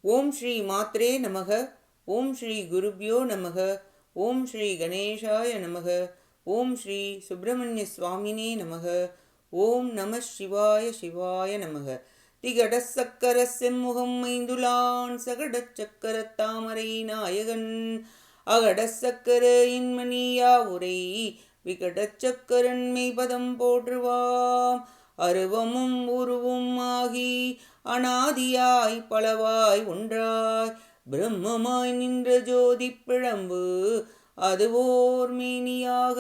ஓம் ஸ்ரீ மாத்ரே நமக. ஓம் ஸ்ரீ குருப்யோ நமக. ஓம் ஸ்ரீ கணேஷாய நமக. ஓம் ஸ்ரீ சுப்பிரமணிய சுவாமினே நமக. ஓம் நம சிவாய சிவாய நமக. திகட சக்கர செம்முகம் மைந்துலான் சகடச் சக்கர தாமரை நாயகன் அகட சக்கர இன்மணியா உரை விகடச் சக்கரன் மெய்பதம் போற்றுவாம். அருவமும் உருவும் ஆகி அனாதியாய் பலவாய் ஒன்றாய் பிரம்மமாய் நின்ற ஜோதி பிழம்பு அதுவோர் மேனியாக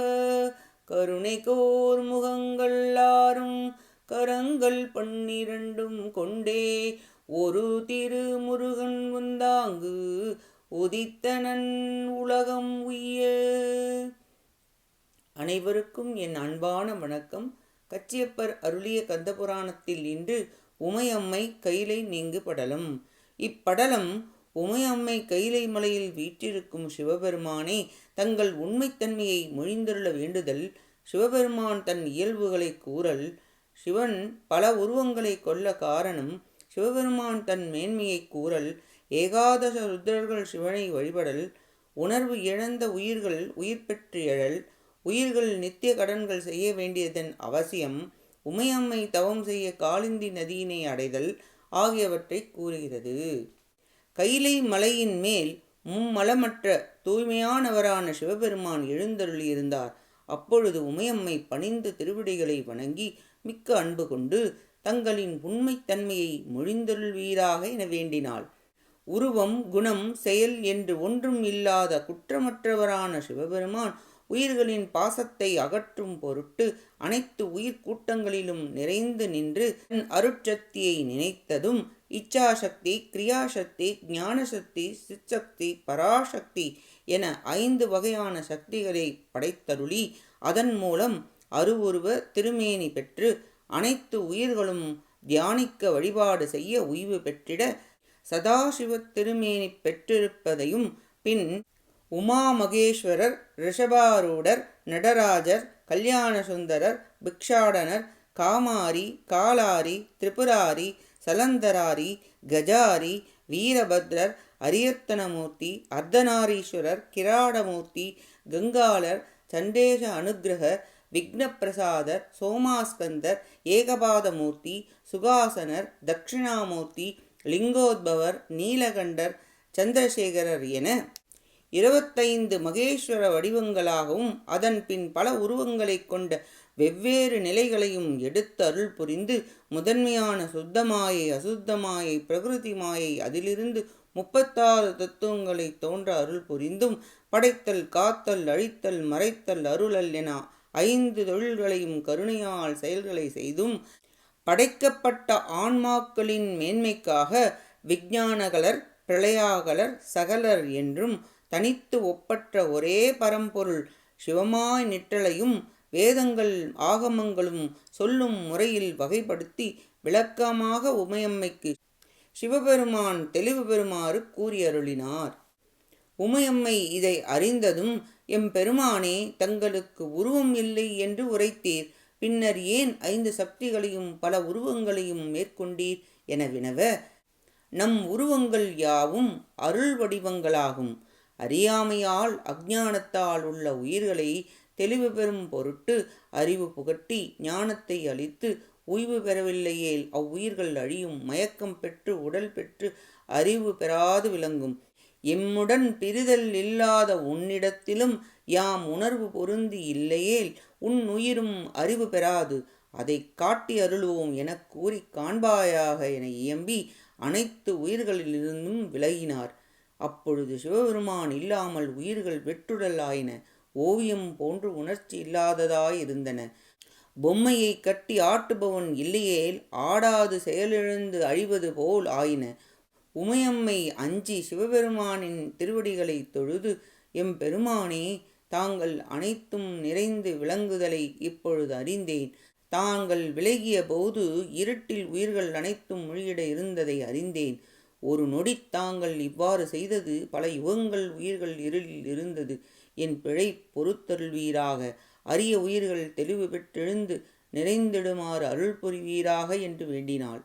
கருணைக்கோர் முகங்கள் ஆறும் கரங்கள் 12 கொண்டே ஒரு திருமுருகன் வந்தாங்கு உதித்தனன் உலகம் உய்ய. அனைவருக்கும் என் அன்பான வணக்கம். கச்சியப்பர் அருளிய கந்தபுராணத்தில் இன்று உமையம்மை கைலை நீங்கு படலம். இப்படலம் உமையம்மை கைலை மலையில் வீற்றிருக்கும் சிவபெருமானே தங்கள் உண்மைத்தன்மையை மொழிந்தருள வேண்டுதல், சிவபெருமான் தன் இயல்புகளை கூறல், சிவன் பல உருவங்களை கொள்ள காரணம், சிவபெருமான் தன் மேன்மையை கூறல், ஏகாதச ருத்ரர்கள் சிவனை வழிபடல், உணர்வு இழந்த உயிர்கள் உயிர் பெற்று எழல், உயிர்கள் நித்திய கடன்கள் செய்ய வேண்டியதன் அவசியம், உமையம்மை தவம் செய்ய காலிந்தி நதியினை அடைதல் ஆகியவற்றை கூறுகிறது. கைலை மலையின் மேல் மும்மலமற்ற தூய்மையானவரான சிவபெருமான் எழுந்தருளியிருந்தார். அப்பொழுது உமையம்மை பணிந்து திருவிடிகளை வணங்கி மிக்க அன்பு கொண்டு தங்களின் உண்மைத்தன்மையை மொழிந்தருள்வீராக என வேண்டினாள். உருவம், குணம், செயல் என்று ஒன்றும் இல்லாத குற்றமற்றவரான சிவபெருமான் உயிர்களின் பாசத்தை அகற்றும் பொருட்டு அனைத்து உயிர் கூட்டங்களிலும் நிறைந்து நின்று தன் அருட்சக்தியை நினைத்ததும் இச்சாசக்தி, கிரியாசக்தி, ஞானசக்தி, சிற்சக்தி, பராசக்தி என 5 வகையான சக்திகளை படைத்தருளி அதன் மூலம் அருவுருவ திருமேனி பெற்று அனைத்து உயிர்களும் தியானிக்க வழிபாடு செய்ய உய்வு பெற்றிட சதாசிவ திருமேனி பெற்றிருப்பதையும், பின் உமாமகேஸ்வரர், ரிஷபாரூடர், நடராஜர், கல்யாணசுந்தரர், பிக்ஷாடனர், காமாரி, காலாரி, திரிபுராரி, சலந்தராரி, கஜாரி, வீரபத்ரர், அரியத்தனமூர்த்தி, அர்த்தநாரீஸ்வரர், கிராடமூர்த்தி, கங்காளர், சண்டேச அனுக்கிரகர், விக்னப்பிரசாதர், சோமாஸ்கந்தர், ஏகபாதமூர்த்தி, சுகாசனர், தட்சிணாமூர்த்தி, லிங்கோத்பவர், நீலகண்டர், சந்திரசேகரர் என 25 மகேஸ்வர வடிவங்களாகவும் அதன் பின் பல உருவங்களை கொண்ட வெவ்வேறு நிலைகளையும் எடுத்து அருள் புரிந்து முதன்மையான சுத்தமாயை, அசுத்தமாயை, பிரகிருதி மாயை, அதிலிருந்து 36 தத்துவங்களை தோன்ற அருள் புரிந்தும் படைத்தல், காத்தல், அழித்தல், மறைத்தல், அருளல் என 5 தொழில்களையும் கருணையால் செயல்களை செய்தும் படைக்கப்பட்ட ஆன்மாக்களின் மேன்மைக்காக விஞ்ஞானகலர், பிரளயாகலர், சகலர் என்றும் தனித்து ஒப்பற்ற ஒரே பரம்பொருள் சிவமாய் நிற்றலையும் வேதங்கள் ஆகமங்களும் சொல்லும் முறையில் வகைப்படுத்தி விளக்கமாக உமையம்மைக்கு சிவபெருமான் தெளிவு பெறுமாறு கூறியருளினார். உமையம்மை இதை அறிந்ததும், எம்பெருமானே, தங்களுக்கு உருவம் இல்லை என்று உரைத்தீர், பின்னர் ஏன் 5 சக்திகளையும் பல உருவங்களையும் மேற்கொண்டீர் என வினவ, நம் உருவங்கள் யாவும் அருள் வடிவங்களாகும். அறியாமையால் அஞ்ஞானத்தால் உள்ள உயிர்களை தெளிவு பெறும் பொருட்டு அறிவு புகட்டி ஞானத்தை அளித்து உய்வு பெறவில்லையேல் அவ்வுயிர்கள் அழியும், மயக்கம் பெற்று உடல் பெற்று அறிவு பெறாது விளங்கும். எம்முடன் பிரிதல் இல்லாத உன்னிடத்திலும் யாம் உணர்வு பொருந்தி இல்லையேல் உன் உயிரும் அறிவு பெறாது, அதை காட்டி அருளுவோம் எனக் கூறி காண்பாயாக என இயம்பி அனைத்து உயிர்களிலிருந்தும் விலகினார். அப்பொழுது சிவபெருமான் இல்லாமல் உயிர்கள் வெற்றுடல் ஆயின, ஓவியம் போன்று உணர்ச்சி இல்லாததாயிருந்தன. பொம்மையை கட்டி ஆட்டுபவன் இல்லையேல் ஆடாது செயலிழந்து அழிவது போல் ஆயின. உமையம்மை அஞ்சி சிவபெருமானின் திருவடிகளை தொழுது, எம்பெருமானே, தாங்கள் அனைத்தும் நிறைந்து விளங்குதலை இப்பொழுது அறிந்தேன். தாங்கள் விலகிய போது இருட்டில் உயிர்கள் அனைத்தும் முழுகிட இருந்ததை அறிந்தேன். ஒரு நொடி தாங்கள் இவ்வாறு செய்தது பல யுகங்கள் உயிர்கள் இருளில் இருந்தது. என் பிழை பொறுத்தருள்வீராக. அரிய உயிர்கள் தெளிவு பெற்றெழுந்து நிறைந்திடுமாறு அருள் புரிவீராக என்று வேண்டினாள்.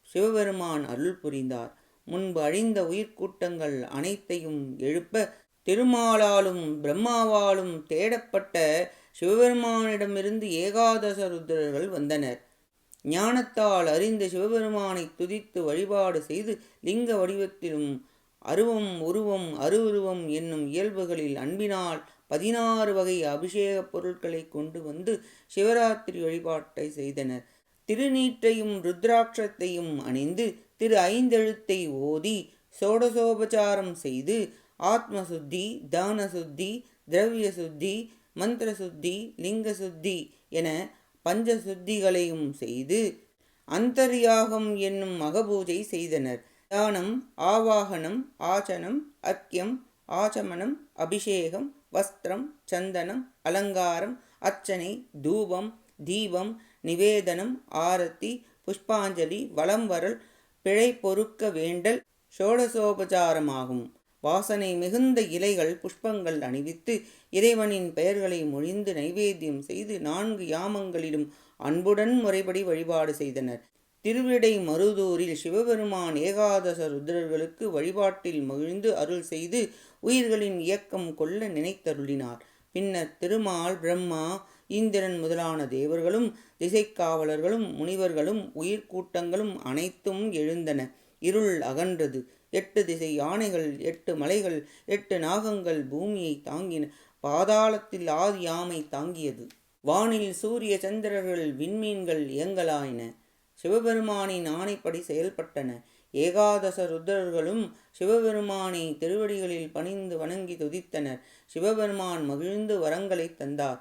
சிவபெருமான் அருள் புரிந்தார். முன்பு அழிந்த உயிர்க்கூட்டங்கள் அனைத்தையும் எழுப்ப திருமாலாலும் பிரம்மாவாலும் தேடப்பட்ட சிவபெருமானிடமிருந்து ஏகாதச ருத்ரர்கள் வந்தனர். ஞானத்தால் அறிந்து சிவபெருமானை துதித்து வழிபாடு செய்து லிங்க வடிவத்திலும் அருவம் உருவம் அருவுருவம் என்னும் இயல்புகளில் அன்பினால் 16 வகை அபிஷேகப் பொருட்களை கொண்டு வந்து சிவராத்திரி வழிபாட்டை செய்தனர். திருநீற்றையும் ருத்ராட்சத்தையும் அணிந்து திரு ஐந்தெழுத்தை ஓதி சோடசோபசாரம் செய்து ஆத்மசுத்தி, தான சுத்தி, திரவிய சுத்தி, மந்திர சுத்தி, லிங்க சுத்தி என பஞ்ச சுத்திகளையும் செய்து அந்தர்யாகம் என்னும் மகபூஜை செய்தனர். தானம், ஆவாகனம், ஆசனம், அர்க்கியம், ஆச்சமனம், அபிஷேகம், வஸ்திரம், சந்தனம், அலங்காரம், அர்ச்சனை, தூபம், தீபம், நிவேதனம், ஆரத்தி, புஷ்பாஞ்சலி, வலம் வரல், பிழை பொறுக்க வேண்டல் ஷோடசோபசாரமாகும். வாசனை மிகுந்த இலைகள் புஷ்பங்கள் அணிவித்து இறைவனின் பெயர்களை மொழிந்து நைவேத்தியம் செய்து 4 யாமங்களிலும் அன்புடன் முறைப்படி வழிபாடு செய்தனர். திருவிடை மருதூரில் சிவபெருமான் ஏகாதச ருத்ரர்களுக்கு வழிபாட்டில் மகிழ்ந்து அருள் செய்து உயிர்களின் இயக்கம் கொள்ள நினைத்தருளினார். பின்னர் திருமால், பிரம்மா, இந்திரன் முதலான தேவர்களும் திசைக்காவலர்களும் முனிவர்களும் உயிர்க்கூட்டங்களும் அனைத்தும் எழுந்தன. இருள் அகன்றது. 8 திசை யானைகள், 8 மலைகள், 8 நாகங்கள் பூமியை தாங்கின. பாதாளத்தில் ஆதி யாமை தாங்கியது. வானில் சூரிய சந்திரர்கள் விண்மீன்கள் இயங்கலாயின. சிவபெருமானின் ஆணைப்படி செயல்பட்டன. ஏகாதச ருத்ரர்களும் சிவபெருமானை திருவடிகளில் பணிந்து வணங்கி துதித்தனர். சிவபெருமான் மகிழ்ந்து வரங்களை தந்தார்.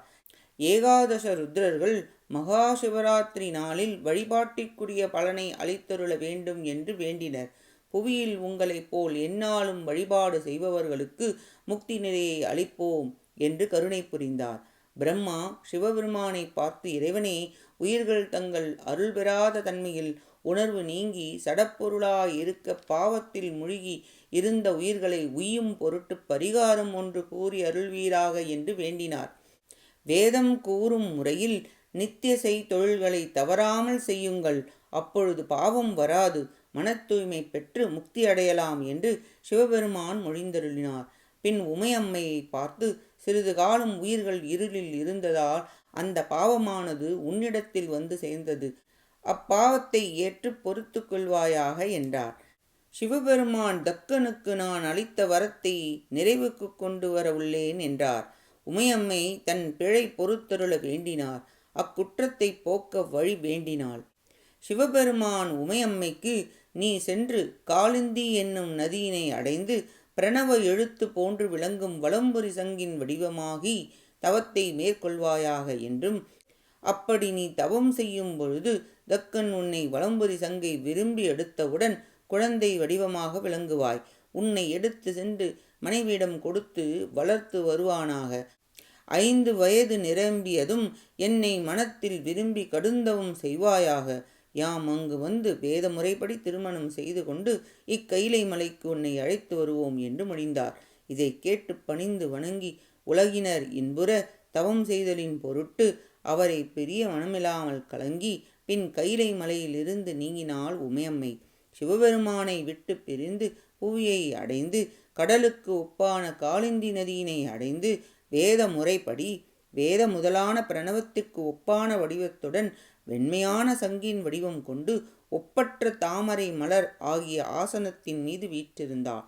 ஏகாதச ருத்ரர்கள் மகா சிவராத்திரி நாளில் வழிபாட்டிற்குரிய பலனை அளித்தருள வேண்டும் என்று வேண்டினர். புவியில் உங்களைப் போல் எந்நாளும் வழிபாடு செய்பவர்களுக்கு முக்தி நிலையை அளிப்போம் என்று கருணை புரிந்தார். பிரம்மா சிவபெருமானை பார்த்து, இறைவனே, உயிர்கள் தங்கள் அருள் பெறாத தன்மையில் உணர்வு நீங்கி சடப்பொருளாய் இருக்க பாவத்தில் முழுகி இருந்த உயிர்களை உய்யும் பொருட்டு பரிகாரம் ஒன்று கூறி அருள்வீராக என்று வேண்டினார். வேதம் கூறும் முறையில் நித்திய செய் தொழில்களை தவறாமல் செய்யுங்கள், அப்பொழுது பாவம் வராது, மன தூய்மை பெற்று முக்தி அடையலாம் என்று சிவபெருமான் மொழிந்தருளினார். பின் உமையம்மையை பார்த்து, சிறிது காலம் உயிர்கள் இருளில் இருந்ததால் அந்த பாவமானது உன்னிடத்தில் வந்து சேர்ந்தது. அப்பாவத்தை ஏற்று பொறுத்து கொள்வாயாக என்றார். சிவபெருமான், தக்கனுக்கு நான் அளித்த வரத்தை நிறைவுக்கு கொண்டு வர உள்ளேன் என்றார். உமையம்மை தன் பிழை பொறுத்தருள வேண்டினார். அக்குற்றத்தை போக்க வழி வேண்டினாள். சிவபெருமான் உமையம்மைக்கு, நீ சென்று காளிந்தி என்னும் நதியினை அடைந்து பிரணவ எழுத்து போன்று விளங்கும் வலம்புரி சங்கின் வடிவமாகி தவத்தை மேற்கொள்வாயாக என்றும், அப்படி நீ தவம் செய்யும் பொழுது தக்கன் உன்னை வலம்புரி சங்கை விரும்பி எடுத்தவுடன் குழந்தை வடிவமாக விளங்குவாய். உன்னை எடுத்து சென்று மனைவியிடம் கொடுத்து வளர்த்து வருவானாக. 5 வயது நிரம்பியதும் என்னை மனத்தில் விரும்பி கடுந்தவம் செய்வாயாக. யாம் அங்கு வந்து வேத முறைப்படி திருமணம் செய்து கொண்டு இக்கைலை மலைக்கு உன்னை அழைத்து வருவோம் என்று மொழிந்தார். இதை கேட்டு பணிந்து வணங்கி உலகினர் இன்புற தவம் செய்தலின் பொருட்டு அவரை பெரிய மனமில்லாமல் கலங்கி பின் கைலை மலையிலிருந்து நீங்கினாள் உமையம்மை. சிவபெருமானை விட்டு பிரிந்து புவியை அடைந்து கடலுக்கு ஒப்பான காளிந்தி நதியினை அடைந்து வேத முறைப்படி வேத முதலான பிரணவத்திற்கு ஒப்பான வடிவத்துடன் வெண்மையான சங்கின் வடிவம் கொண்டு ஒப்பற்ற தாமரை மலர் ஆகிய ஆசனத்தின் மீது வீற்றிருந்தாள்.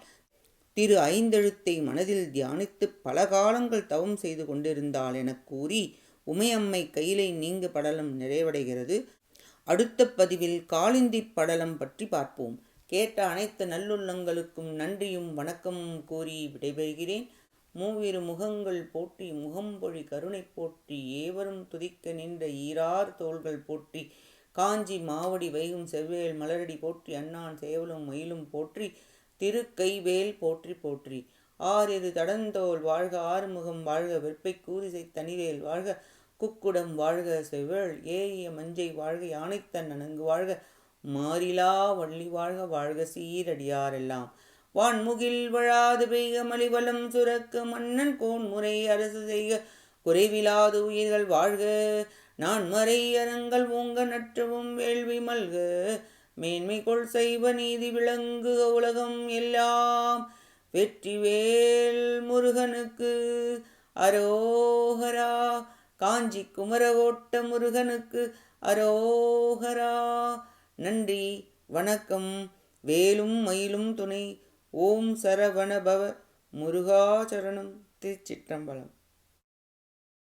திரு ஐந்தெழுத்தை மனதில் தியானித்து பல காலங்கள் தவம் செய்து கொண்டிருந்தாள் எனக் கூறி உமையம்மை கையிலை நீங்கு படலம் நிறைவடைகிறது. அடுத்த பதிவில் காளிந்தி படலம் பற்றி பார்ப்போம். கேட்ட அனைத்து நல்லுள்ளங்களுக்கும் நன்றியும் வணக்கமும் கூறி விடைபெறுகிறேன். மூவிரு முகங்கள் போற்றி முகம்பொழி கருணை போற்றி ஏவரும் துதிக்க நின்ற ஈரார் தோள்கள் போற்றி காஞ்சி மாவடி வைகும் செவ்வேல் மலரடி போற்றி அண்ணான் சேவலும் மயிலும் போற்றி திருக்கைவேல் போற்றி போற்றி. ஆறிரு தடந்தோள் வாழ்க, ஆறுமுகம் வாழ்க, வெற்பை கூரிசை தனிவேல் வாழ்க, குக்குடம் வாழ்க, செவ்வேள் ஏறிய மஞ்சை வாழ்க, யானைத்தன் அணங்கு வாழ்க, மாறிலா வள்ளி வாழ்க, வாழ்க சீரடியாரெல்லாம். வான்முகில் வழாது பெய்க மலிவலம் சுரக்க, மன்னன் கோன்முறை அரசு செய்க, குறைவிலாது உயிர்கள் வாழ்க, நான் மறை அறங்கள் ஓங்க, நற்றவும் வேள்வி மல்க, மேன்மைகொள் செய்வ நீதி விளங்குக உலகம் எல்லாம். வெற்றிவேல் முருகனுக்கு அரோகரா. காஞ்சி குமரகோட்ட முருகனுக்கு அரோகரா. நன்றி, வணக்கம். வேலும் மயிலும் துணை. ஓம் சரவண பவ. முருகா சரணம். திருச்சிற்றம்பலம்.